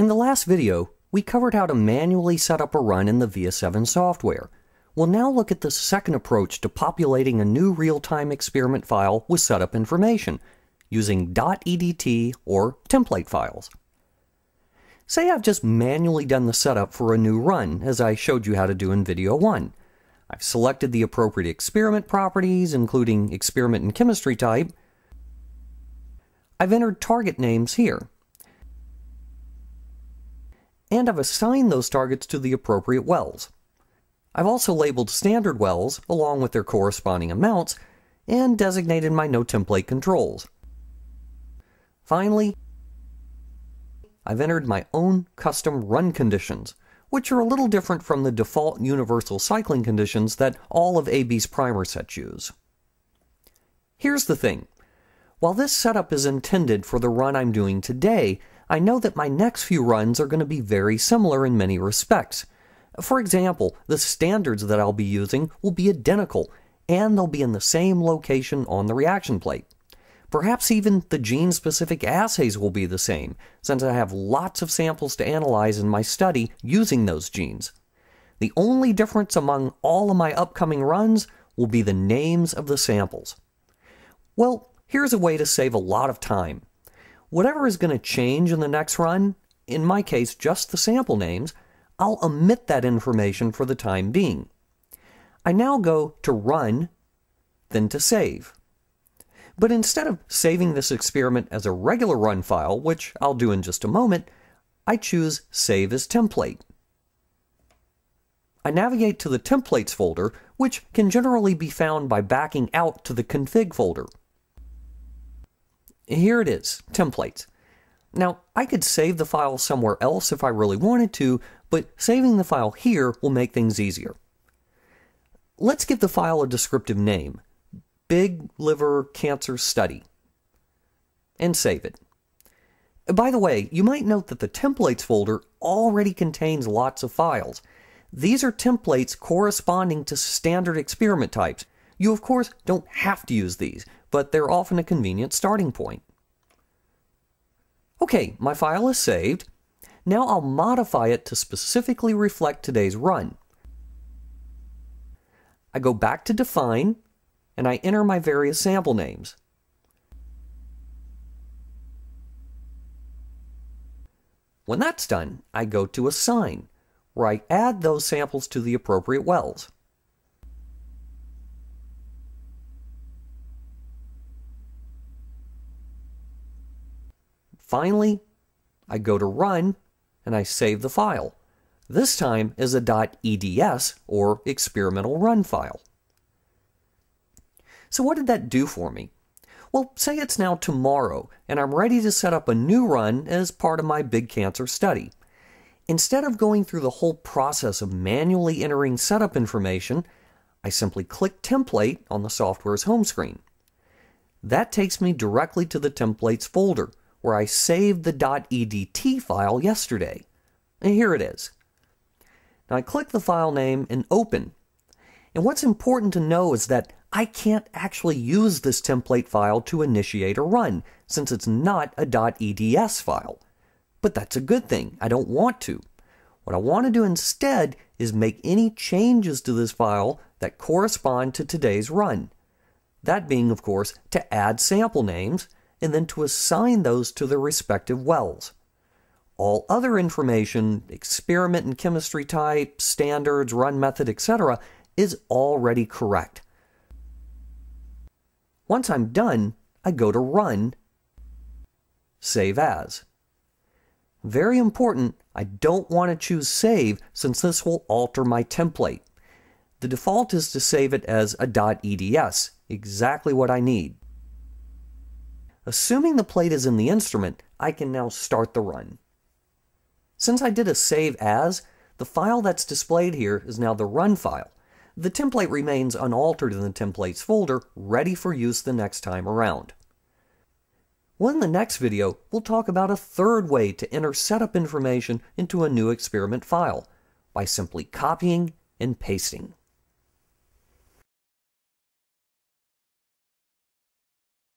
In the last video, we covered how to manually set up a run in the ViiA 7 software. We'll now look at the second approach to populating a new real-time experiment file with setup information, using .edt or template files. Say I've just manually done the setup for a new run, as I showed you how to do in video 1. I've selected the appropriate experiment properties, including experiment and chemistry type. I've entered target names here. And I've assigned those targets to the appropriate wells. I've also labeled standard wells, along with their corresponding amounts, and designated my no-template controls. Finally, I've entered my own custom run conditions, which are a little different from the default universal cycling conditions that all of AB's primer sets use. Here's the thing. While this setup is intended for the run I'm doing today, I know that my next few runs are going to be very similar in many respects. For example, the standards that I'll be using will be identical, and they'll be in the same location on the reaction plate. Perhaps even the gene-specific assays will be the same, since I have lots of samples to analyze in my study using those genes. The only difference among all of my upcoming runs will be the names of the samples. Well, here's a way to save a lot of time. Whatever is going to change in the next run, in my case just the sample names, I'll omit that information for the time being. I now go to Run, then to Save. But instead of saving this experiment as a regular run file, which I'll do in just a moment, I choose Save as Template. I navigate to the Templates folder, which can generally be found by backing out to the Config folder. Here it is, Templates. Now, I could save the file somewhere else if I really wanted to, but saving the file here will make things easier. Let's give the file a descriptive name, Big Liver Cancer Study, and save it. By the way, you might note that the Templates folder already contains lots of files. These are templates corresponding to standard experiment types. You, of course, don't have to use these, but they're often a convenient starting point. Okay, my file is saved. Now I'll modify it to specifically reflect today's run. I go back to Define, and I enter my various sample names. When that's done, I go to Assign, where I add those samples to the appropriate wells. Finally, I go to Run, and I save the file, this time as a .eds, or experimental run file. So what did that do for me? Well, say it's now tomorrow, and I'm ready to set up a new run as part of my big cancer study. Instead of going through the whole process of manually entering setup information, I simply click Template on the software's home screen. That takes me directly to the Templates folder, where I saved the .edt file yesterday. And here it is. Now I click the file name and Open. And what's important to know is that I can't actually use this template file to initiate a run, since it's not a .eds file. But that's a good thing. I don't want to. What I want to do instead is make any changes to this file that correspond to today's run. That being, of course, to add sample names, and then to assign those to their respective wells. All other information, experiment and chemistry type, standards, run method, etc., is already correct. Once I'm done, I go to Run, Save As. Very important, I don't want to choose Save since this will alter my template. The default is to save it as a .eds, exactly what I need. Assuming the plate is in the instrument, I can now start the run. Since I did a Save As, the file that's displayed here is now the run file. The template remains unaltered in the Templates folder, ready for use the next time around. Well, in the next video, we'll talk about a third way to enter setup information into a new experiment file, by simply copying and pasting.